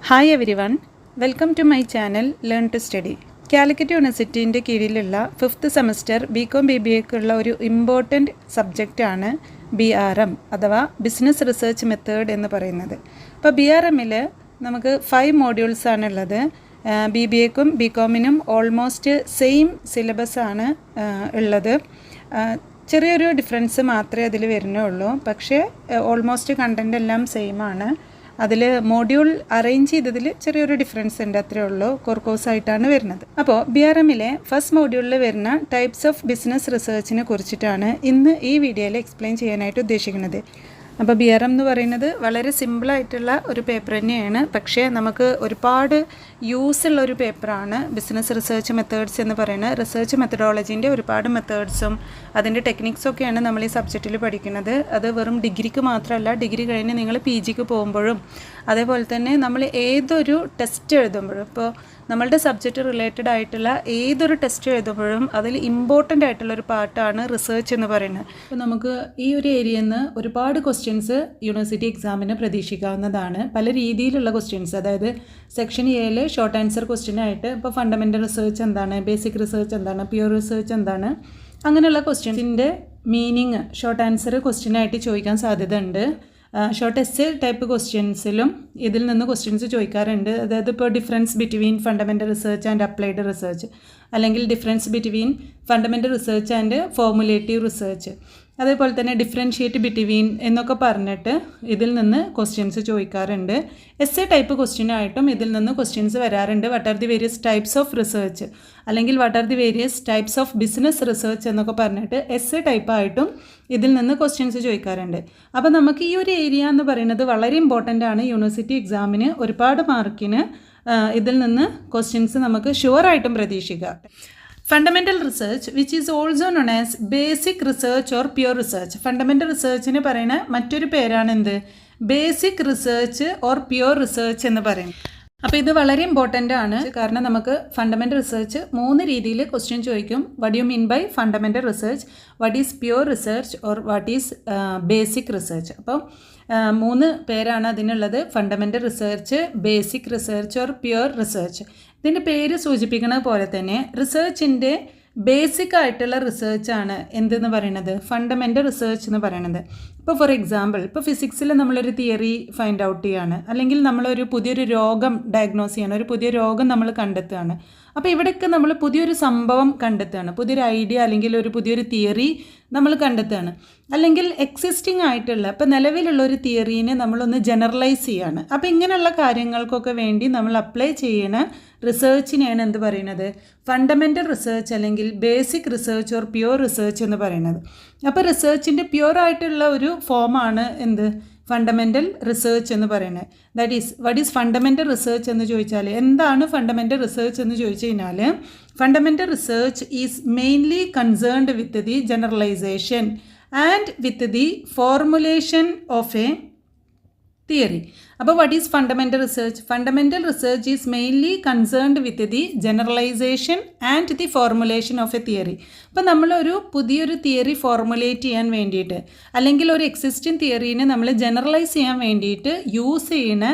Hi everyone, welcome to my channel learn to study. Calicut യൂണിവേഴ്സിറ്റീൻ്റെ കീഴിലുള്ള 5th semester BCom BBAക്കുള്ള ഒരു important സബ്ജക്റ്റാണ് BRM അഥവാ business research method എന്ന് പറയുന്നത്. അപ്പോൾ BRMൽ നമുക്ക് 5 മോഡ്യൂൾസാണുള്ളത്. BBAക്കും BComനും ഓൾമോസ്റ്റ് സെയിം സിലബസാണ് ഉള്ളത്. ചെറിയൊരു ഡിഫറൻസ് മാത്രമേ അതിൽ വരുന്നുള്ളൂ. പക്ഷേ ഓൾമോസ്റ്റ് കണ്ടൻ്റ് എല്ലാം സെയിം ആണ്. അതിൽ മോഡ്യൂൾ അറേഞ്ച് ചെയ്തതിൽ ചെറിയൊരു ഡിഫറൻസ് ഉണ്ട്, അത്രേ ഉള്ളൂ. കോഴ്സായിട്ടാണ് വരുന്നത്. അപ്പോൾ BRMലെ ഫസ്റ്റ് മോഡ്യൂളിൽ വരുന്ന ടൈപ്സ് ഓഫ് ബിസിനസ് റിസർച്ചിനെ കുറിച്ചിട്ടാണ് ഇന്ന് ഈ വീഡിയോയിൽ എക്സ്പ്ലെയിൻ ചെയ്യാനായിട്ട് ഉദ്ദേശിക്കുന്നത്. അപ്പോൾ BRM എന്ന് പറയുന്നത് വളരെ സിമ്പിളായിട്ടുള്ള ഒരു പേപ്പർ തന്നെയാണ്. പക്ഷേ നമുക്ക് ഒരുപാട് യൂസ് ഉള്ള ഒരു പേപ്പറാണ്. ബിസിനസ് റിസർച്ച് മെത്തേഡ്സ് എന്ന് പറയുന്നത് റിസർച്ച് മെത്തഡോളജീൻ്റെ ഒരുപാട് മെത്തേഡ്സും അതിൻ്റെ ടെക്നിക്സൊക്കെയാണ് നമ്മൾ ഈ സബ്ജക്റ്റിൽ പഠിക്കുന്നത്. അത് വെറും ഡിഗ്രിക്ക് മാത്രമല്ല, ഡിഗ്രി കഴിഞ്ഞ് നിങ്ങൾ PGക്ക് പോകുമ്പോഴും അതേപോലെ തന്നെ നമ്മൾ ഏതൊരു ടെസ്റ്റ് എഴുതുമ്പോഴും, ഇപ്പോൾ നമ്മളുടെ സബ്ജക്റ്റ് റിലേറ്റഡ് ആയിട്ടുള്ള ഏതൊരു ടെസ്റ്റ് എഴുതുമ്പോഴും അതിൽ ഇമ്പോർട്ടൻ്റ് ആയിട്ടുള്ളൊരു പാർട്ടാണ് റിസർച്ച് എന്ന് പറയുന്നത്. അപ്പോൾ നമുക്ക് ഈ ഒരു ഏരിയയിൽ നിന്ന് ഒരുപാട് ക്വസ്റ്റ്യൻസ് യൂണിവേഴ്സിറ്റി എക്സാമിന് പ്രതീക്ഷിക്കാവുന്നതാണ്. പല രീതിയിലുള്ള ക്വസ്റ്റ്യൻസ്, അതായത് സെക്ഷൻ എയിൽ ഷോർട്ട് ആൻസർ ക്വസ്റ്റ്യനായിട്ട് ഇപ്പോൾ ഫണ്ടമെൻ്റൽ റിസർച്ച് എന്താണ്, ബേസിക് റിസർച്ച് എന്താണ്, പ്യൂർ റിസർച്ച് എന്താണ്, അങ്ങനെയുള്ള ക്വസ്റ്റ്യൻസിൻ്റെ മീനിങ് ഷോർട്ട് ആൻസർ ക്വസ്റ്റ്യനായിട്ട് ചോദിക്കാൻ സാധ്യത ഉണ്ട്. ഷോർട്ട് എസ്സേ ടൈപ്പ് ക്വസ്റ്റ്യൻസിലും ഇതിൽ നിന്ന് ക്വസ്റ്റ്യൻസ് ചോദിക്കാറുണ്ട്. അതായത് ഇപ്പോൾ difference between fundamental research and applied research, അല്ലെങ്കിൽ difference between fundamental research and formulative research, അതേപോലെ തന്നെ ഡിഫറൻഷിയേറ്റ് ബിറ്റ്വീൻ എന്നൊക്കെ പറഞ്ഞിട്ട് ഇതിൽ നിന്ന് ക്വസ്റ്റ്യൻസ് ചോദിക്കാറുണ്ട്. എസ്സേ ടൈപ്പ് ക്വസ്റ്റ്യനായിട്ടും ഇതിൽ നിന്ന് ക്വസ്റ്റ്യൻസ് വരാറുണ്ട്. What are the various types of research, അല്ലെങ്കിൽ what are the various types of business research എന്നൊക്കെ പറഞ്ഞിട്ട് എസ്സേ ടൈപ്പായിട്ടും ഇതിൽ നിന്ന് ക്വസ്റ്റ്യൻസ് ചോദിക്കാറുണ്ട്. അപ്പോൾ നമുക്ക് ഈ ഒരു ഏരിയ എന്ന് പറയുന്നത് വളരെ ഇമ്പോർട്ടൻ്റ് ആണ്. യൂണിവേഴ്സിറ്റി എക്സാമിന് ഒരുപാട് മാർക്കിന് ഇതിൽ നിന്ന് ക്വസ്റ്റ്യൻസ് നമുക്ക് ഷുവറായിട്ടും പ്രതീക്ഷിക്കാം. Fundamental research which is also known as basic research or pure research. Fundamental റിസർച്ചിന് പറയുന്ന മറ്റൊരു പേരാണ് എന്ത്? Basic research or pure research എന്ന് പറയും. അപ്പോൾ ഇത് വളരെ ഇമ്പോർട്ടൻ്റ് ആണ്. കാരണം നമുക്ക് ഫണ്ടമെൻ്റൽ റിസർച്ച് 3 രീതിയിൽ ക്വസ്റ്റ്യൻ ചോദിക്കും. What you mean by fundamental research, what is pure research or what is basic research. അപ്പോൾ 3 പേരാണ് അതിനുള്ളത്: fundamental research, basic research or pure research. ഇതിൻ്റെ പേര് സൂചിപ്പിക്കുന്നത് പോലെ തന്നെ റിസർച്ചിൻ്റെ ബേസിക് ആയിട്ടുള്ള റിസർച്ചാണ് എന്തെന്ന് പറയുന്നത്? ഫണ്ടമെൻ്റൽ റിസർച്ച് എന്ന് പറയുന്നത്. ഇപ്പോൾ ഫോർ എക്സാമ്പിൾ, ഇപ്പോൾ ഫിസിക്സിൽ നമ്മളൊരു തിയറി ഫൈൻഡ് ഔട്ട് ചെയ്യുകയാണ്, അല്ലെങ്കിൽ നമ്മളൊരു പുതിയൊരു രോഗം ഡയഗ്നോസ് ചെയ്യണം, ഒരു പുതിയ രോഗം നമ്മൾ കണ്ടെത്തുകയാണ്. അപ്പോൾ ഇവിടെയൊക്കെ നമ്മൾ പുതിയൊരു സംഭവം കണ്ടെത്തുകയാണ്, പുതിയൊരു ഐഡിയ അല്ലെങ്കിൽ ഒരു പുതിയൊരു തിയറി നമ്മൾ കണ്ടെത്തുകയാണ്. അല്ലെങ്കിൽ എക്സിസ്റ്റിംഗ് ആയിട്ടുള്ള, ഇപ്പോൾ നിലവിലുള്ള ഒരു തിയറീനെ നമ്മളൊന്ന് ജനറലൈസ് ചെയ്യുകയാണ്. അപ്പോൾ ഇങ്ങനെയുള്ള കാര്യങ്ങൾക്കൊക്കെ വേണ്ടി നമ്മൾ അപ്ലൈ ചെയ്യണ റിസർച്ചിനെയാണ് എന്ത് പറയുന്നത്? ഫണ്ടമെൻ്റൽ റിസർച്ച് അല്ലെങ്കിൽ basic research or pure research എന്ന് പറയുന്നത്. അപ്പോൾ റിസർച്ചിൻ്റെ പ്യൂർ ആയിട്ടുള്ള ഒരു ഫോമാണ് എന്ത്? ഫണ്ടമെൻ്റൽ റിസർച്ച് എന്ന് പറയുന്നത്. That is what is fundamental research എന്ന് ചോദിച്ചാൽ, എന്താണ് ഫണ്ടമെൻ്റൽ റിസർച്ച് എന്ന് ചോദിച്ചു കഴിഞ്ഞാൽ, fundamental research is mainly concerned with the generalisation and with the formulation of a theory. അപ്പോൾ what is fundamental research? Fundamental research is mainly concerned with the generalisation and the formulation of a theory. അപ്പോൾ നമ്മളൊരു പുതിയൊരു theory formulate ചെയ്യാൻ വേണ്ടിയിട്ട്, അല്ലെങ്കിൽ ഒരു existing തിയറീനെ നമ്മൾ generalise ചെയ്യാൻ വേണ്ടിയിട്ട് യൂസ് ചെയ്യുന്ന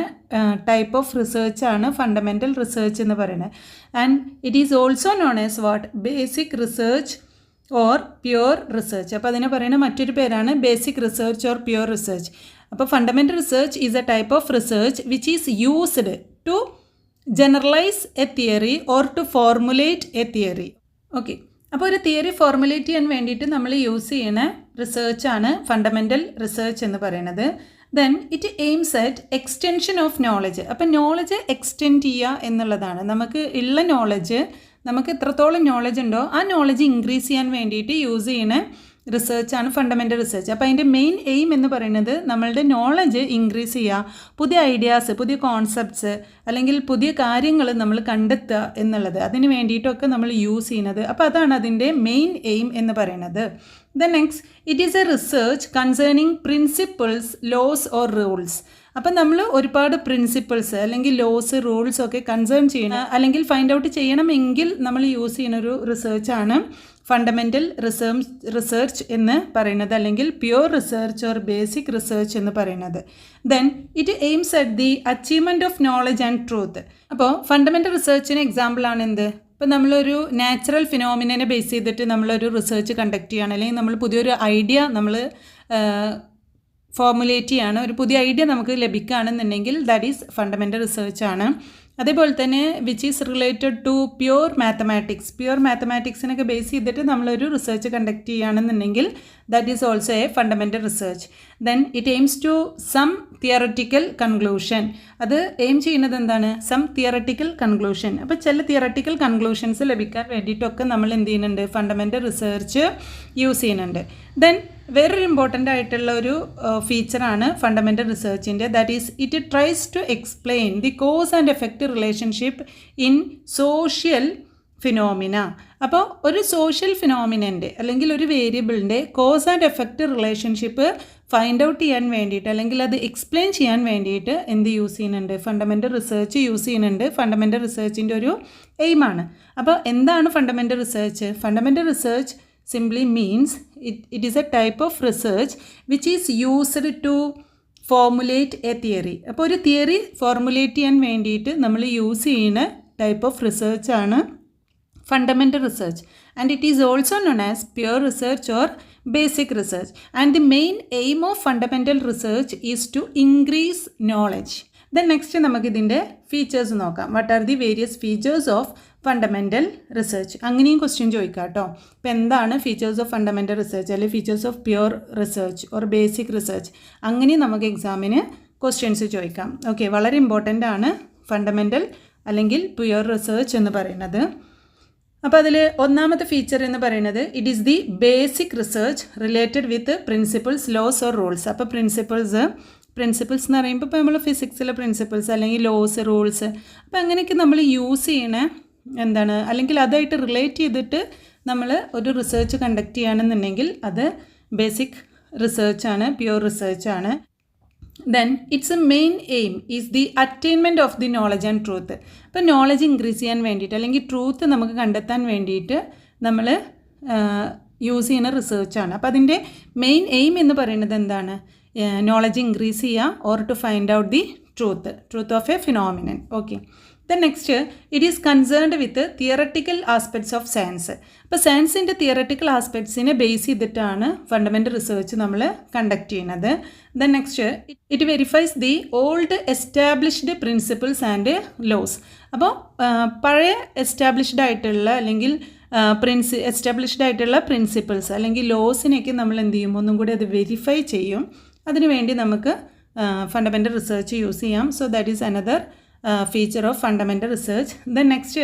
ടൈപ്പ് ഓഫ് റിസർച്ചാണ് ഫണ്ടമെൻ്റൽ റിസർച്ച് എന്ന് പറയുന്നത്. And it is also known as what? Basic research or pure research. അപ്പോൾ അതിനെ പറയുന്ന മറ്റൊരു പേരാണ് basic research or pure research. അപ്പോൾ fundamental research is a type of research which is used to generalise a theory or to formulate a theory. Okay, അപ്പോൾ ഒരു theory formulate ചെയ്യാൻ വേണ്ടിയിട്ട് നമ്മൾ യൂസ് ചെയ്യുന്ന റിസർച്ചാണ് ഫണ്ടമെൻ്റൽ റിസർച്ച് എന്ന് പറയുന്നത്. Then it aims at extension of knowledge. അപ്പോൾ knowledge extend ചെയ്യുക എന്നുള്ളതാണ്. നമുക്ക് ഉള്ള നോളജ്, നമുക്ക് എത്രത്തോളം നോളജ് ഉണ്ടോ ആ നോളജ് ഇൻക്രീസ് ചെയ്യാൻ വേണ്ടിയിട്ട് യൂസ് ചെയ്യുന്ന റിസർച്ചാണ് ഫണ്ടമെൻ്റൽ റിസർച്ച്. അപ്പോൾ അതിൻ്റെ മെയിൻ എയിം എന്ന് പറയുന്നത് നമ്മളുടെ നോളജ് ഇൻക്രീസ് ചെയ്യുക, പുതിയ ഐഡിയാസ്, പുതിയ കോൺസെപ്റ്റ്സ് അല്ലെങ്കിൽ പുതിയ കാര്യങ്ങൾ നമ്മൾ കണ്ടെത്തുക എന്നുള്ളത്, അതിന് വേണ്ടിയിട്ടൊക്കെ നമ്മൾ യൂസ് ചെയ്യുന്നത്. അപ്പോൾ അതാണ് അതിൻ്റെ മെയിൻ എയിം എന്ന് പറയുന്നത്. Then next, it is a research concerning principles, laws or rules. അപ്പം നമ്മൾ ഒരുപാട് പ്രിൻസിപ്പിൾസ് അല്ലെങ്കിൽ ലോസ് റൂൾസ് ഒക്കെ കൺസേൺ ചെയ്യണം അല്ലെങ്കിൽ ഫൈൻഡ് ഔട്ട് ചെയ്യണമെങ്കിൽ നമ്മൾ യൂസ് ചെയ്യുന്ന ഒരു റിസർച്ചാണ് ഫണ്ടമെൻ്റൽ റിസർച്ച് എന്ന് പറയുന്നത്, അല്ലെങ്കിൽ pure research or basic research എന്ന് പറയുന്നത്. Then it aims at the achievement of knowledge and truth. അപ്പോൾ ഫണ്ടമെൻ്റൽ റിസർച്ചിന് എക്സാമ്പിളാണ് എന്ത്? ഇപ്പോൾ നമ്മളൊരു നാച്ചുറൽ ഫിനോമിനെ ബേസ് ചെയ്തിട്ട് നമ്മളൊരു റിസർച്ച് കണ്ടക്ട് ചെയ്യുകയാണ്, അല്ലെങ്കിൽ നമ്മൾ പുതിയൊരു ഐഡിയ നമ്മൾ ഫോർമുലേറ്റ് ചെയ്യാണ്, ഒരു പുതിയ ഐഡിയ നമുക്ക് ലഭിക്കുകയാണെന്നുണ്ടെങ്കിൽ ദാറ്റ് ഈസ് ഫണ്ടമെൻ്റൽ റിസർച്ചാണ്. അതേപോലെ തന്നെ which is related to pure മാത്തമാറ്റിക്സിനൊക്കെ ബേസ് ചെയ്തിട്ട് നമ്മളൊരു റിസർച്ച് കണ്ടക്ട് ചെയ്യുകയാണെന്നുണ്ടെങ്കിൽ that is also a fundamental research. Then it aims to some theoretical conclusion. അത് എയിം ചെയ്യുന്നത് എന്താണ്? Some theoretical conclusion. അപ്പോൾ ചില തിയററ്റിക്കൽ കൺക്ലൂഷൻസ് ലഭിക്കാൻ വേണ്ടിയിട്ടൊക്കെ നമ്മൾ എന്ത് ചെയ്യുന്നുണ്ട്? ഫണ്ടമെൻ്റൽ റിസർച്ച് യൂസ് ചെയ്യുന്നുണ്ട്. ദെൻ വേറൊരു ഇമ്പോർട്ടൻ്റ് ആയിട്ടുള്ള ഒരു ഫീച്ചറാണ് ഫണ്ടമെൻ്റൽ റിസർച്ചിൻ്റെ, that is it tries to explain the cause and effect relationship in social phenomena. അപ്പോൾ ഒരു സോഷ്യൽ ഫിനോമിനൻ്റെ അല്ലെങ്കിൽ ഒരു വേരിയബിളിൻ്റെ cause and effect relationship find out ചെയ്യാൻ വേണ്ടിയിട്ട് അല്ലെങ്കിൽ അത് എക്സ്പ്ലെയിൻ ചെയ്യാൻ വേണ്ടിയിട്ട് എന്ത് യൂസ് ചെയ്യുന്നുണ്ട്? ഫണ്ടമെൻ്റൽ റിസർച്ച് യൂസ് ചെയ്യുന്നുണ്ട്. ഫണ്ടമെൻ്റൽ റിസർച്ചിൻ്റെ ഒരു എയിമാണ്. അപ്പോൾ എന്താണ് fundamental research? Fundamental research simply means it is a type of research which is used to formulate a theory. അപ്പോൾ ഒരു തിയറി ഫോർമുലേറ്റ് ചെയ്യാൻ വേണ്ടിയിട്ട് നമ്മൾ യൂസ് ചെയ്യുന്ന ടൈപ്പ് ഓഫ് റിസർച്ച് ആണ് fundamental research. And it is also known as pure research or basic research. And the main aim of fundamental research is to increase knowledge. Then next നമുക്കിതിൻ്റെ features നോക്കാം. What are the various features of fundamental research? അങ്ങനെയും question ചോദിക്കാം കേട്ടോ. ഇപ്പോൾ എന്താണ് features of fundamental research അല്ലെങ്കിൽ features of pure research or basic research? അങ്ങനെയും നമുക്ക് എക്സാമിന് ക്വസ്റ്റ്യൻസ് ചോദിക്കാം. ഓക്കെ, വളരെ ഇമ്പോർട്ടൻ്റ് ആണ് ഫണ്ടമെൻ്റൽ അല്ലെങ്കിൽ പ്യുവർ റിസർച്ച് എന്ന് പറയുന്നത്. അപ്പോൾ അതിൽ ഒന്നാമത്തെ ഫീച്ചർ എന്ന് പറയുന്നത് it is the basic research related with principles, laws or rules. അപ്പോൾ പ്രിൻസിപ്പിൾസ് എന്ന് പറയുമ്പോൾ ഇപ്പോൾ നമ്മൾ ഫിസിക്സിലെ പ്രിൻസിപ്പിൾസ് അല്ലെങ്കിൽ ലോസ്, റൂൾസ്, അപ്പോൾ അങ്ങനെയൊക്കെ നമ്മൾ യൂസ് ചെയ്യണ എന്താണ്, അല്ലെങ്കിൽ അതായിട്ട് റിലേറ്റ് ചെയ്തിട്ട് നമ്മൾ ഒരു റിസർച്ച് കണ്ടക്ട് ചെയ്യുകയാണെന്നുണ്ടെങ്കിൽ അത് ബേസിക് റിസർച്ചാണ്, പ്യുവർ റിസർച്ചാണ്. Then it's a main aim is the attainment of the knowledge and truth. അപ്പോൾ നോളജ് ഇൻക്രീസ് ചെയ്യാൻ വേണ്ടിയിട്ട് അല്ലെങ്കിൽ ട്രൂത്ത് നമുക്ക് കണ്ടെത്താൻ വേണ്ടിയിട്ട് നമ്മൾ യൂസ് ചെയ്യുന്ന റിസർച്ചാണ്. അപ്പോൾ അതിൻ്റെ മെയിൻ എയിം എന്ന് പറയുന്നത് എന്താണ്? നോളജ് ഇൻക്രീസ് ചെയ്യുക or to find out the truth of a phenomenon. Okay. Then next it is concerned with theoretical aspects of science. അപ്പോൾ സയൻസിൻ്റെ തിയറട്ടിക്കൽ ആസ്പെക്ട്സിനെ ബേസ് ചെയ്തിട്ടാണ് ഫണ്ടമെൻ്റൽ റിസർച്ച് നമ്മൾ കണ്ടക്ട് ചെയ്യുന്നത്. Then next it verifies the old established principles and laws. അപ്പോൾ പഴയ established ആയിട്ടുള്ള അല്ലെങ്കിൽ എസ്റ്റാബ്ലിഷ്ഡ് ആയിട്ടുള്ള പ്രിൻസിപ്പിൾസ് അല്ലെങ്കിൽ ലോസിനെയൊക്കെ നമ്മൾ എന്ത് ചെയ്യും? ഒന്നും കൂടി അത് വെരിഫൈ ചെയ്യും. അതിനുവേണ്ടി നമുക്ക് ഫണ്ടമെൻ്റൽ റിസർച്ച് യൂസ് ചെയ്യാം. So that is another feature of fundamental research. Then next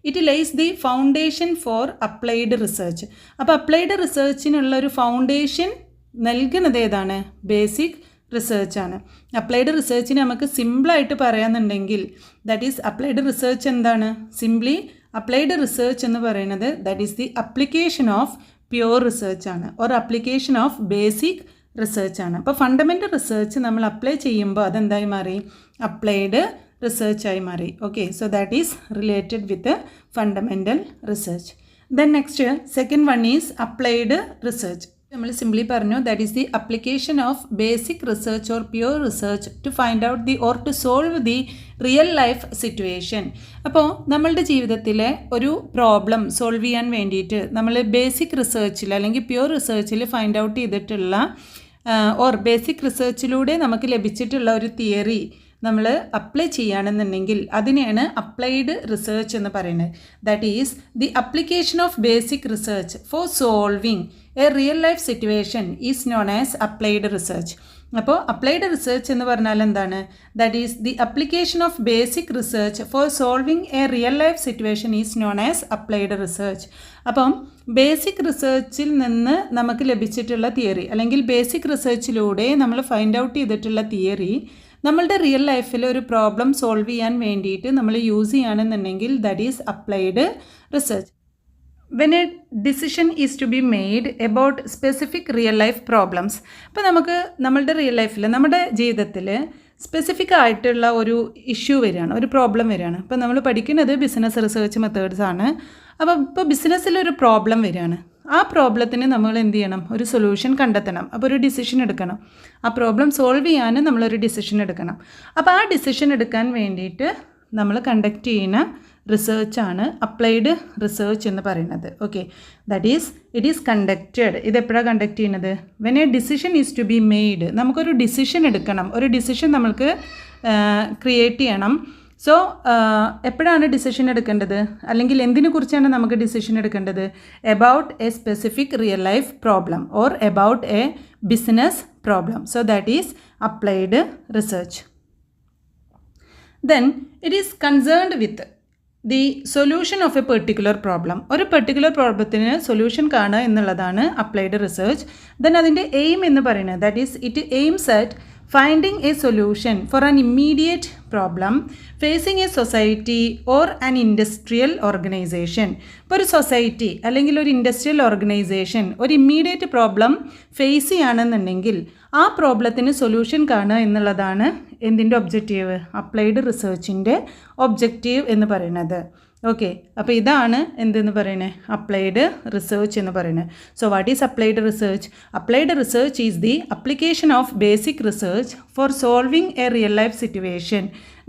it lays the foundation for applied research. അപ്പോൾ അപ്ലൈഡ് റിസർച്ചിനുള്ള ഒരു ഫൗണ്ടേഷൻ നൽകുന്നത് ഏതാണ്? ബേസിക് റിസർച്ചാണ്. അപ്ലൈഡ് റിസർച്ചിന് നമുക്ക് സിമ്പിളായിട്ട് പറയാമെന്നുണ്ടെങ്കിൽ ദാറ്റ് ഈസ് അപ്ലൈഡ് റിസർച്ച് എന്താണ്? സിംപ്ലി അപ്ലൈഡ് റിസർച്ച് എന്ന് പറയുന്നത് that is the application of pure റിസർച്ചാണ് ഓർ അപ്ലിക്കേഷൻ ഓഫ് ബേസിക് റിസർച്ചാണ്. അപ്പോൾ ഫണ്ടമെൻ്റൽ റിസർച്ച് നമ്മൾ അപ്ലൈ ചെയ്യുമ്പോൾ അതെന്തായി മാറി? അപ്ലൈഡ് റിസർച്ചായി മാറി. Okay, so that is related with fundamental research. Then next second one is applied research. നമ്മൾ സിംപ്ലി പറഞ്ഞു that is the application of basic research or pure research to find out the or to solve the real life situation. അപ്പോൾ നമ്മളുടെ ജീവിതത്തിലെ ഒരു problem solve ചെയ്യാൻ വേണ്ടിയിട്ട് നമ്മൾ basic റിസർച്ചിൽ അല്ലെങ്കിൽ പ്യുവർ റിസർച്ചിൽ ഫൈൻഡ് ഔട്ട് ചെയ്തിട്ടുള്ള ഓർ ബേസിക് റിസർച്ചിലൂടെ നമുക്ക് ലഭിച്ചിട്ടുള്ള ഒരു തിയറി നമ്മൾ അപ്ലൈ ചെയ്യുകയാണെന്നുണ്ടെങ്കിൽ അതിനെയാണ് അപ്ലൈഡ് റിസർച്ച് എന്ന് പറയുന്നത്. That is the application of basic research four solving A real life situation is known as applied research. അപ്പോൾ അപ്ലൈഡ് റിസർച്ച് എന്ന് പറഞ്ഞാൽ എന്താണ്? That is the application of basic research four solving A real life situation is known as applied research. അപ്പം basic റിസർച്ചിൽ നിന്ന് നമുക്ക് ലഭിച്ചിട്ടുള്ള theory അല്ലെങ്കിൽ basic റിസർച്ചിലൂടെ നമ്മൾ ഫൈൻഡ് ഔട്ട് ചെയ്തിട്ടുള്ള തിയറി നമ്മളുടെ റിയൽ ലൈഫിൽ ഒരു പ്രോബ്ലം സോൾവ് ചെയ്യാൻ വേണ്ടിയിട്ട് നമ്മൾ യൂസ് ചെയ്യുകയാണെന്നുണ്ടെങ്കിൽ that is applied research. When a decision is to be made about specific real life problems. അപ്പോൾ നമുക്ക് നമ്മളുടെ റിയൽ ലൈഫിൽ നമ്മുടെ ജീവിതത്തിൽ സ്പെസിഫിക് ആയിട്ടുള്ള ഒരു ഇഷ്യൂ വരികയാണ്, ഒരു പ്രോബ്ലം വരികയാണ്. ഇപ്പോൾ നമ്മൾ പഠിക്കുന്നത് ബിസിനസ് റിസർച്ച് മെത്തേഡ്സ് ആണ്. അപ്പോൾ ഇപ്പോൾ ബിസിനസ്സിലൊരു പ്രോബ്ലം വരികയാണ്. ആ പ്രോബ്ലത്തിന് നമ്മൾ എന്ത് ചെയ്യണം? ഒരു സൊല്യൂഷൻ കണ്ടെത്തണം. അപ്പോൾ ഒരു ഡിസിഷൻ എടുക്കണം. ആ പ്രോബ്ലം സോൾവ് ചെയ്യാൻ നമ്മളൊരു ഡിസിഷൻ എടുക്കണം. അപ്പോൾ ആ ഡിസിഷൻ എടുക്കാൻ വേണ്ടിയിട്ട് നമ്മൾ കണ്ടക്ട് ചെയ്യുന്ന റിസർച്ചാണ് അപ്ലൈഡ് റിസർച്ച് എന്ന് പറയുന്നത്. Okay, that is it is conducted. ഇത് എപ്പോഴാണ് കണ്ടക്ട് ചെയ്യുന്നത്? When a decision is to be made. നമുക്കൊരു ഡിസിഷൻ എടുക്കണം, ഒരു ഡിസിഷൻ നമ്മൾക്ക് ക്രിയേറ്റ് ചെയ്യണം. സോ എപ്പോഴാണ് ഡിസിഷൻ എടുക്കേണ്ടത്, അല്ലെങ്കിൽ എന്തിനെ കുറിച്ചാണ് നമുക്ക് ഡിസിഷൻ എടുക്കേണ്ടത്? About A specific real life problem or about A business problem. So that is applied research. Then it is concerned with the solution of a particular problem. ഒരു particular പ്രോബ്ലത്തിന് solution കാണുക എന്നുള്ളതാണ് applied research. Then അതിൻ്റെ aim എന്ന് പറയുന്നത് that is it aims at finding a solution for an immediate problem facing a society or an industrial organization. ഇപ്പോൾ ഒരു society അല്ലെങ്കിൽ ഒരു ഇൻഡസ്ട്രിയൽ ഓർഗനൈസേഷൻ ഒരു ഇമ്മീഡിയറ്റ് പ്രോബ്ലം ഫേസ് ചെയ്യുകയാണെന്നുണ്ടെങ്കിൽ ആ പ്രോബ്ലത്തിന് സൊല്യൂഷൻ കാണുക എന്നുള്ളതാണ് എന്തിൻ്റെ ഒബ്ജക്റ്റീവ്? അപ്ലൈഡ് റിസർച്ചിൻ്റെ ഒബ്ജക്റ്റീവ് എന്ന് പറയുന്നത്. ഓക്കെ, അപ്പോൾ ഇതാണ് എന്തെന്ന് പറയുന്നത്? അപ്ലൈഡ് റിസർച്ച് എന്ന് പറയുന്നത്. So what is applied research? Applied research is the application of basic research four solving A real life situation.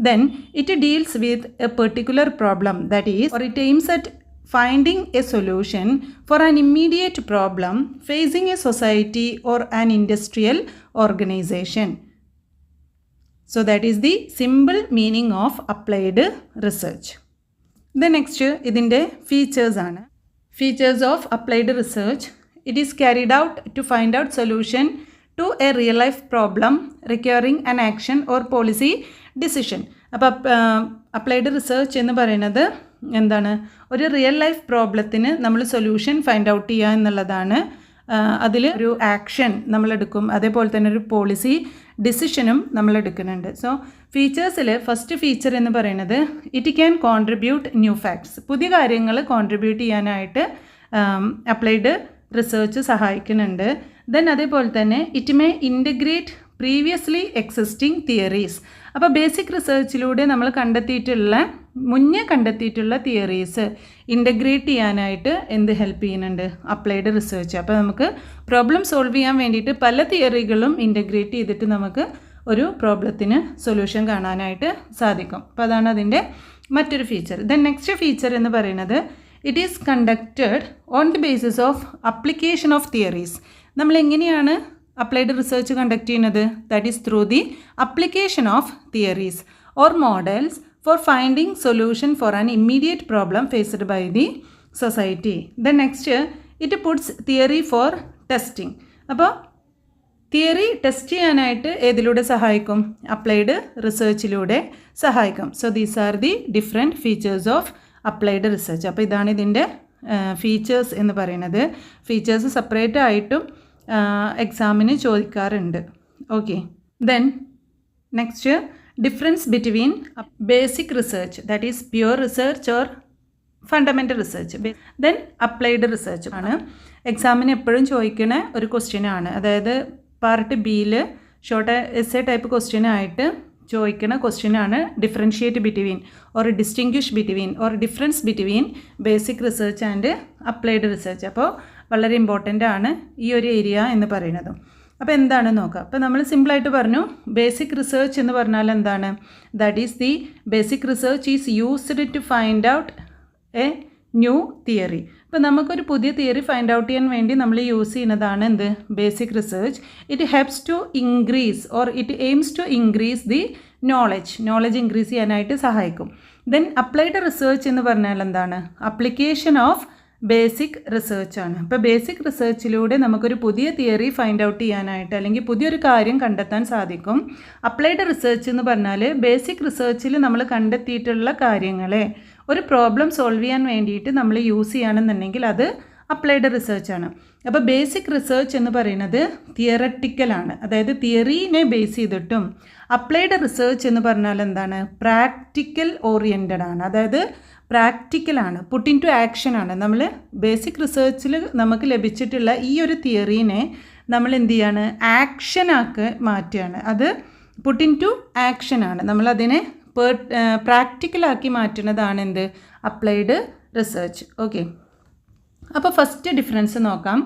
Then it deals with a particular problem that is or it aims at finding a solution for an immediate problem facing a society or an industrial organization. So that is the simple meaning of applied research. The next ഇതിൻ്റെ features ആണ്. Features of applied research. It is carried out to find out solution to a real life problem requiring an action or policy decision. അപ്പോൾ applied research എന്ന് പറയുന്നത് എന്താണ്? ഒരു real life പ്രോബ്ലത്തിന് നമ്മൾ solution find out ചെയ്യുക എന്നുള്ളതാണ്. അതിൽ ഒരു ആക്ഷൻ നമ്മളെടുക്കും, അതേപോലെ തന്നെ ഒരു പോളിസി ഡിസിഷനും നമ്മൾ എടുക്കുന്നുണ്ട്. സോ ഫീച്ചേഴ്സിൽ ഫസ്റ്റ് ഫീച്ചർ എന്ന് പറയുന്നത് it can contribute new facts. പുതിയ കാര്യങ്ങൾ കോൺട്രിബ്യൂട്ട് ചെയ്യാനായിട്ട് അപ്ലൈഡ് റിസർച്ച് സഹായിക്കുന്നുണ്ട്. ദെൻ അതേപോലെ തന്നെ it may integrate previously existing theories. അപ്പോൾ ബേസിക് റിസർച്ചിലൂടെ നമ്മൾ മുന്നേ കണ്ടെത്തിയിട്ടുള്ള തിയറീസ് ഇൻ്റഗ്രേറ്റ് ചെയ്യാനായിട്ട് എന്ത് ഹെൽപ്പ് ചെയ്യുന്നുണ്ട്? Applied research. അപ്പോൾ നമുക്ക് പ്രോബ്ലം സോൾവ് ചെയ്യാൻ വേണ്ടിയിട്ട് പല തിയറികളും ഇൻ്റഗ്രേറ്റ് ചെയ്തിട്ട് നമുക്ക് ഒരു പ്രോബ്ലത്തിന് സൊല്യൂഷൻ കാണാനായിട്ട് സാധിക്കും. അപ്പോൾ അതാണ് അതിൻ്റെ മറ്റൊരു ഫീച്ചർ. ദെൻ നെക്സ്റ്റ് ഫീച്ചർ എന്ന് പറയുന്നത് it is conducted on the basis of application of theories. നമ്മൾ എങ്ങനെയാണ് അപ്ലൈഡ് റിസർച്ച് കണ്ടക്ട് ചെയ്യുന്നത്? That is through the application of theories or models for finding solution for an immediate problem faced by the society. Then next, it puts theory for testing. അപ്പോൾ theory test ചെയ്യാനായിട്ട് ഏതിലൂടെ സഹായിക്കും? Applied റിസർച്ചിലൂടെ സഹായിക്കും. So these are the different features of applied research. അപ്പോൾ ഇതാണ് ഇതിൻ്റെ features എന്ന് പറയുന്നത്. Features separate ആയിട്ടും എക്സാമിന് ചോദിക്കാറുണ്ട്. Okay, then next difference between basic research, that is pure research or fundamental research, then applied research ആണ്. എക്സാമിന് എപ്പോഴും ചോദിക്കുന്ന ഒരു ക്വസ്റ്റ്യൻ ആണ്. അതായത് പാർട്ട് ബിയിൽ ഷോർട്ട് എസ്സേ ടൈപ്പ് ക്വസ്റ്റ്യൻ ആയിട്ട് ചോദിക്കുന്ന ക്വസ്റ്റ്യൻ ആണ് differentiate between or distinguish between or difference between basic research and applied research. അപ്പോൾ വളരെ ഇമ്പോർട്ടൻ്റ് ആണ് ഈ ഒരു ഏരിയ എന്ന് പറയുന്നതും. അപ്പോൾ എന്താണ് നോക്കുക. അപ്പോൾ നമ്മൾ സിമ്പിളായിട്ട് പറഞ്ഞു ബേസിക് റിസർച്ച് എന്ന് പറഞ്ഞാൽ എന്താണ്? That is the basic research is used to find out a new theory. അപ്പോൾ നമുക്കൊരു പുതിയ തിയറി ഫൈൻഡ് ഔട്ട് ചെയ്യാൻ വേണ്ടി നമ്മൾ യൂസ് ചെയ്യുന്നതാണ് എന്ത്? Basic research. It helps to increase or it aims to increase the knowledge increase ചെയ്യാനായിട്ട് സഹായിക്കും. ദെൻ അപ്ലൈഡ് റിസർച്ച് എന്ന് പറഞ്ഞാൽ എന്താണ്? അപ്ലിക്കേഷൻ ഓഫ് ബേസിക് റിസർച്ചാണ്. അപ്പോൾ ബേസിക് റിസർച്ചിലൂടെ നമുക്കൊരു പുതിയ തിയറി ഫൈൻഡ് ഔട്ട് ചെയ്യാനായിട്ട് അല്ലെങ്കിൽ പുതിയൊരു കാര്യം കണ്ടെത്താൻ സാധിക്കും. അപ്ലൈഡ് റിസർച്ച് എന്ന് പറഞ്ഞാൽ ബേസിക് റിസർച്ചിൽ നമ്മൾ കണ്ടെത്തിയിട്ടുള്ള കാര്യങ്ങളെ ഒരു പ്രോബ്ലം സോൾവ് ചെയ്യാൻ വേണ്ടിയിട്ട് നമ്മൾ യൂസ് ചെയ്യുകയാണെന്നുണ്ടെങ്കിൽ അത് അപ്ലൈഡ് റിസർച്ചാണ്. അപ്പോൾ ബേസിക് റിസർച്ച് എന്ന് പറയുന്നത് തിയററ്റിക്കലാണ്, അതായത് തിയറീനെ ബേസ് ചെയ്തിട്ടും അപ്ലൈഡ് റിസർച്ച് എന്ന് പറഞ്ഞാൽ എന്താണ്? പ്രാക്ടിക്കൽ ഓറിയൻറ്റഡ് ആണ്, അതായത് പ്രാക്ടിക്കലാണ്, പുട്ട് ഇൻ ടു ആക്ഷനാണ്. നമ്മൾ ബേസിക് റിസർച്ചിൽ നമുക്ക് ലഭിച്ചിട്ടുള്ള ഈ ഒരു തിയറീനെ നമ്മൾ എന്ത് ചെയ്യാണ്? ആക്ഷനാക്കി മാറ്റുകയാണ്. അത് പുട്ട് ഇൻ ടു ആക്ഷനാണ്. നമ്മളതിനെ പ്രാക്ടിക്കലാക്കി മാറ്റുന്നതാണ് എന്ത്? Applied research. ഓക്കെ, അപ്പോൾ ഫസ്റ്റ് ഡിഫറൻസ് നോക്കാം.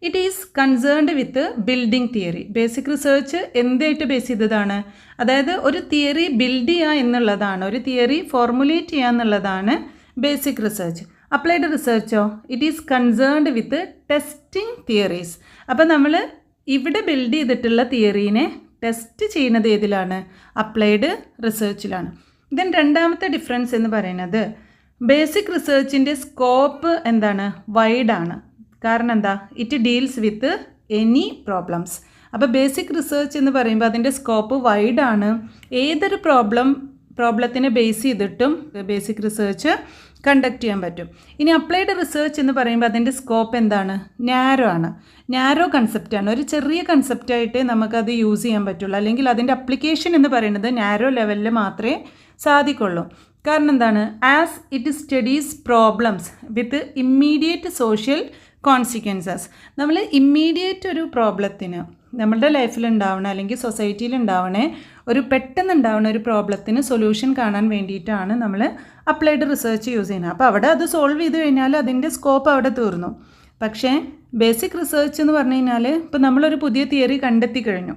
It is concerned with building theory. Basic research എന്തായിട്ട് ബേസ് ചെയ്തതാണ്? അതായത് ഒരു തിയറി ബിൽഡ് ചെയ്യുക എന്നുള്ളതാണ്, ഒരു തിയറി ഫോർമുലേറ്റ് ചെയ്യുക എന്നുള്ളതാണ് ബേസിക് റിസർച്ച്. അപ്ലൈഡ് റിസർച്ചോ it is concerned with testing theories. അപ്പോൾ നമ്മൾ ഇവിടെ ബിൽഡ് ചെയ്തിട്ടുള്ള തിയറീനെ ടെസ്റ്റ് ചെയ്യുന്നത് ഏതിലാണ്? അപ്ലൈഡ് റിസർച്ചിലാണ്. ദെൻ രണ്ടാമത്തെ ഡിഫറൻസ് എന്ന് പറയുന്നത് ബേസിക് റിസർച്ചിൻ്റെ സ്കോപ്പ് എന്താണ്? വൈഡാണ്. കാരണം എന്താ? It deals with any problems. അപ്പോൾ ബേസിക് റിസർച്ച് എന്ന് പറയുമ്പോൾ അതിൻ്റെ സ്കോപ്പ് വൈഡാണ്. ഏതൊരു പ്രോബ്ലത്തിനെ ബേസ് ചെയ്തിട്ടും ബേസിക് റിസർച്ച് കണ്ടക്ട് ചെയ്യാൻ പറ്റും. ഇനി അപ്ലൈഡ് റിസർച്ച് എന്ന് പറയുമ്പോൾ അതിൻ്റെ സ്കോപ്പ് എന്താണ്? നാരോ ആണ്. നാരോ കൺസെപ്റ്റാണ്. ഒരു ചെറിയ കൺസെപ്റ്റായിട്ട് നമുക്കത് യൂസ് ചെയ്യാൻ പറ്റുള്ളൂ. അല്ലെങ്കിൽ അതിൻ്റെ അപ്ലിക്കേഷൻ എന്ന് പറയുന്നത് നാരോ ലെവലിൽ മാത്രമേ സാധിക്കുള്ളൂ. കാരണം എന്താണ്? As it studies problems with immediate social consequences. നമ്മൾ ഇമ്മീഡിയറ്റ് ഒരു പ്രോബ്ലത്തിന് നമ്മളുടെ ലൈഫിലുണ്ടാവണ അല്ലെങ്കിൽ സൊസൈറ്റിയിലുണ്ടാവണ ഒരു പെട്ടെന്നുണ്ടാവുന്ന ഒരു പ്രോബ്ലത്തിന് സൊല്യൂഷൻ കാണാൻ വേണ്ടിയിട്ടാണ് നമ്മൾ അപ്ലൈഡ് റിസർച്ച് യൂസ് ചെയ്യുന്നത്. അപ്പോൾ അവിടെ അത് സോൾവ് ചെയ്ത് കഴിഞ്ഞാൽ അതിൻ്റെ സ്കോപ്പ് അവിടെ തീർന്നു. പക്ഷേ ബേസിക് റിസർച്ച് എന്ന് പറഞ്ഞു കഴിഞ്ഞാൽ ഇപ്പോൾ നമ്മളൊരു പുതിയ തിയറി കണ്ടെത്തി കഴിഞ്ഞു.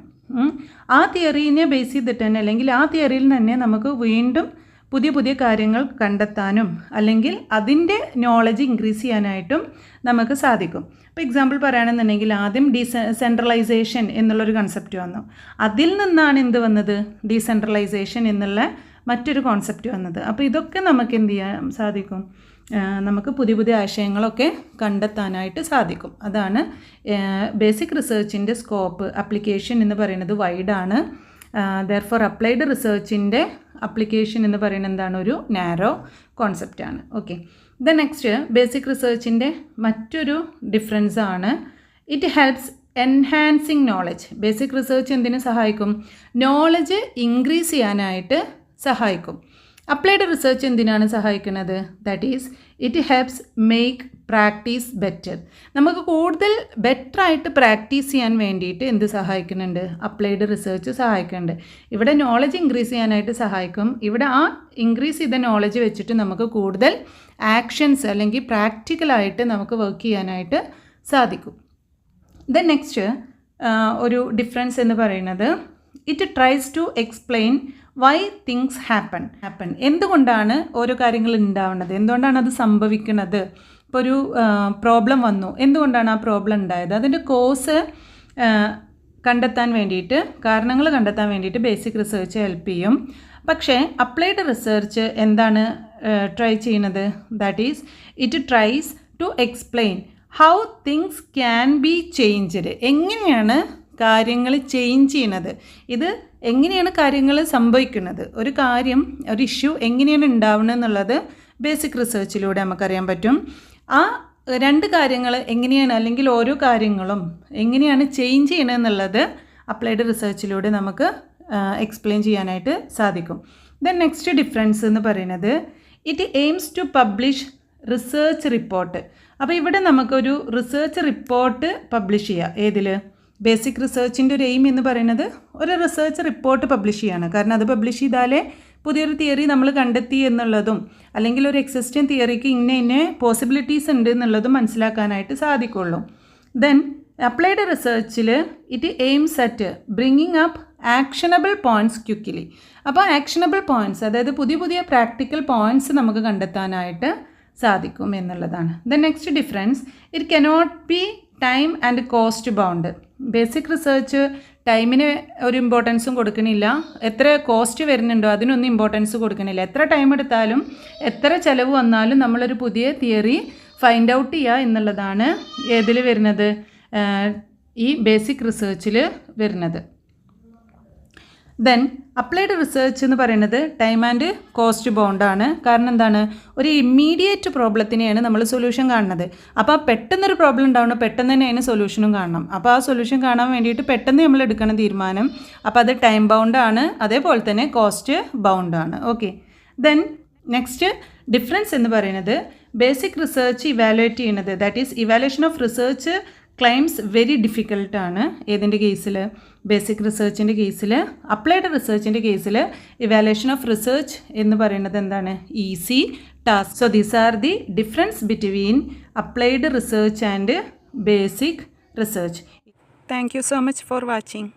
ആ തിയറീനെ ബേസ് ചെയ്തിട്ട് തന്നെ അല്ലെങ്കിൽ ആ തിയറിയിൽ തന്നെ നമുക്ക് വീണ്ടും പുതിയ പുതിയ കാര്യങ്ങൾ കണ്ടെത്താനും അല്ലെങ്കിൽ അതിൻ്റെ നോളജ് ഇൻക്രീസ് ചെയ്യാനായിട്ടും നമുക്ക് സാധിക്കും. ഇപ്പോൾ എക്സാമ്പിൾ പറയുകയാണെന്നുണ്ടെങ്കിൽ ആദ്യം സെൻട്രലൈസേഷൻ എന്നുള്ളൊരു കൺസെപ്റ്റ് വന്നു. അതിൽ നിന്നാണ് എന്ത് വന്നത്? ഡീസെൻട്രലൈസേഷൻ എന്നുള്ള മറ്റൊരു കോൺസെപ്റ്റ് വന്നത്. അപ്പോൾ ഇതൊക്കെ നമുക്ക് എന്ത് ചെയ്യാൻ സാധിക്കും? നമുക്ക് പുതിയ പുതിയ ആശയങ്ങളൊക്കെ കണ്ടെത്താനായിട്ട് സാധിക്കും. അതാണ് ബേസിക് റിസർച്ചിൻ്റെ സ്കോപ്പ്, അപ്ലിക്കേഷൻ എന്ന് പറയുന്നത് വൈഡാണ്. ദെർഫോർ അപ്ലൈഡ് റിസർച്ചിൻ്റെ അപ്ലിക്കേഷൻ എന്ന് പറയുന്നത് എന്താണ്? ഒരു നാരോ കോൺസെപ്റ്റാണ്. ഓക്കെ, ദ നെക്സ്റ്റ് ബേസിക് റിസർച്ചിൻ്റെ മറ്റൊരു ഡിഫറൻസ് ആണ് it helps enhancing knowledge. Basic research എന്തിനു സഹായിക്കും? നോളജ് ഇൻക്രീസ് ചെയ്യാനായിട്ട് സഹായിക്കും. അപ്ലൈഡ് റിസർച്ച് എന്തിനാണ് സഹായിക്കുന്നത്? That is it helps make practice better. നമുക്ക് കൂടുതൽ ബെറ്ററായിട്ട് പ്രാക്ടീസ് ചെയ്യാൻ വേണ്ടിയിട്ട് എന്ത് സഹായിക്കുന്നുണ്ട്? അപ്ലൈഡ് റിസർച്ച് സഹായിക്കുന്നുണ്ട്. ഇവിടെ നോളജ് ഇൻക്രീസ് ചെയ്യാനായിട്ട് സഹായിക്കും. ഇവിടെ ആ ഇൻക്രീസ് ചെയ്ത നോളജ് വെച്ചിട്ട് നമുക്ക് കൂടുതൽ ആക്ഷൻസ് അല്ലെങ്കിൽ പ്രാക്ടിക്കലായിട്ട് നമുക്ക് വർക്ക് ചെയ്യാനായിട്ട് സാധിക്കും. ദെൻ നെക്സ്റ്റ് ഒരു ഡിഫറൻസ് എന്ന് പറയുന്നത് it tries to explain why things happen. എന്തുകൊണ്ടാണ് ഓരോ കാര്യങ്ങൾ ഉണ്ടാവുന്നത്, എന്തുകൊണ്ടാണ് അത് സംഭവിക്കുന്നത്. ഇപ്പോൾ ഒരു പ്രോബ്ലം വന്നു, എന്തുകൊണ്ടാണ് ആ പ്രോബ്ലം ഉണ്ടായത്, അതിൻ്റെ കോസ് കണ്ടെത്താൻ വേണ്ടിയിട്ട്, കാരണങ്ങൾ കണ്ടെത്താൻ വേണ്ടിയിട്ട് ബേസിക് റിസർച്ച് ഹെൽപ്പ് ചെയ്യും. പക്ഷേ അപ്ലൈഡ് റിസർച്ച് എന്താണ് ട്രൈ ചെയ്യുന്നത്? That is it tries to explain how things can be changed. എങ്ങനെയാണ് കാര്യങ്ങൾ ചേഞ്ച് ചെയ്യുന്നത്, ഇത് എങ്ങനെയാണ് കാര്യങ്ങൾ സംഭവിക്കുന്നത്, ഒരു കാര്യം, ഒരു ഇഷ്യൂ എങ്ങനെയാണ് ഉണ്ടാവുന്നത് എന്നുള്ളത് ബേസിക് റിസർച്ചിലൂടെ നമുക്കറിയാൻ പറ്റും. ആ രണ്ട് കാര്യങ്ങൾ എങ്ങനെയാണ് അല്ലെങ്കിൽ ഓരോ കാര്യങ്ങളും എങ്ങനെയാണ് ചേഞ്ച് ചെയ്യണത് എന്നുള്ളത് അപ്ലൈഡ് റിസർച്ചിലൂടെ നമുക്ക് എക്സ്പ്ലെയിൻ ചെയ്യാനായിട്ട് സാധിക്കും. ദെൻ നെക്സ്റ്റ് ഡിഫറൻസ് എന്ന് പറയുന്നത് it aims to publish research report. അപ്പോൾ ഇവിടെ നമുക്കൊരു റിസർച്ച് റിപ്പോർട്ട് പബ്ലിഷ് ചെയ്യാം. ഏതിൽ? ബേസിക് റിസർച്ചിൻ്റെ ഒരു എയിം എന്ന് പറയുന്നത് ഒരു റിസർച്ച് റിപ്പോർട്ട് പബ്ലിഷ് ചെയ്യാണ്. കാരണം അത് പബ്ലിഷ് ചെയ്താലേ പുതിയൊരു തിയറി നമ്മൾ കണ്ടെത്തി എന്നുള്ളതും അല്ലെങ്കിൽ ഒരു എക്സിസ്റ്റിംഗ് തിയറിക്ക് ഇന്ന പോസിബിലിറ്റീസ് ഉണ്ട് എന്നുള്ളതും മനസ്സിലാക്കാനായിട്ട് സാധിക്കുള്ളൂ. ദെൻ അപ്ലൈഡ് റിസർച്ചിൽ it aims at bringing up actionable points quickly. അപ്പോൾ ആക്ഷനബിൾ പോയിൻറ്റ്സ്, അതായത് പുതിയ പുതിയ പ്രാക്ടിക്കൽ പോയിൻറ്റ്സ് നമുക്ക് കണ്ടെത്താനായിട്ട് സാധിക്കും എന്നുള്ളതാണ്. Then next difference it cannot be time and cost bound. Basic research ടൈമിന് ഒരു ഇമ്പോർട്ടൻസും കൊടുക്കണില്ല, എത്ര കോസ്റ്റ് വരുന്നുണ്ടോ അതിനൊന്നും ഇമ്പോർട്ടൻസ് കൊടുക്കണില്ല. എത്ര ടൈം എടുത്താലും എത്ര ചിലവ് വന്നാലും നമ്മളൊരു പുതിയ തിയറി ഫൈൻഡ് ഔട്ട് ചെയ്യുക എന്നുള്ളതാണ് ഏതിൽ വരുന്നത്? ഈ ബേസിക് റിസർച്ചിൽ വരുന്നത്. ദെൻ അപ്ലൈഡ് റിസർച്ച് എന്ന് പറയുന്നത് ടൈം ആൻഡ് കോസ്റ്റ് ബൗണ്ടാണ്. കാരണം എന്താണ്? ഒരു ഇമ്മീഡിയറ്റ് പ്രോബ്ലത്തിനെയാണ് നമ്മൾ സൊല്യൂഷൻ കാണുന്നത്. അപ്പോൾ ആ പെട്ടെന്നൊരു പ്രോബ്ലം ഉണ്ടാവണം, പെട്ടെന്ന് തന്നെ അതിന് സൊല്യൂഷനും കാണണം. അപ്പോൾ ആ സൊല്യൂഷൻ കാണാൻ വേണ്ടിയിട്ട് പെട്ടെന്ന് നമ്മൾ എടുക്കണം തീരുമാനം. അപ്പോൾ അത് ടൈം ബൗണ്ടാണ്, അതേപോലെ തന്നെ കോസ്റ്റ് ബൗണ്ടാണ്. ഓക്കെ, ദെൻ നെക്സ്റ്റ് ഡിഫറൻസ് എന്ന് പറയുന്നത് ബേസിക് റിസർച്ച് ഇവാലുവേറ്റ് ചെയ്യുന്നത്, that is evaluation of research claims very ഡിഫിക്കൽട്ടാണ്. ഏതിൻ്റെ കേസിൽ? ബേസിക് റിസർച്ചിൻ്റെ കേസിൽ. അപ്ലൈഡ് റിസർച്ചിൻ്റെ കേസിൽ ഇവാലുവേഷൻ ഓഫ് റിസർച്ച് എന്ന് പറയുന്നത് എന്താണ്? Easy task. So these are the difference between applied research and basic research. Thank you so much for watching.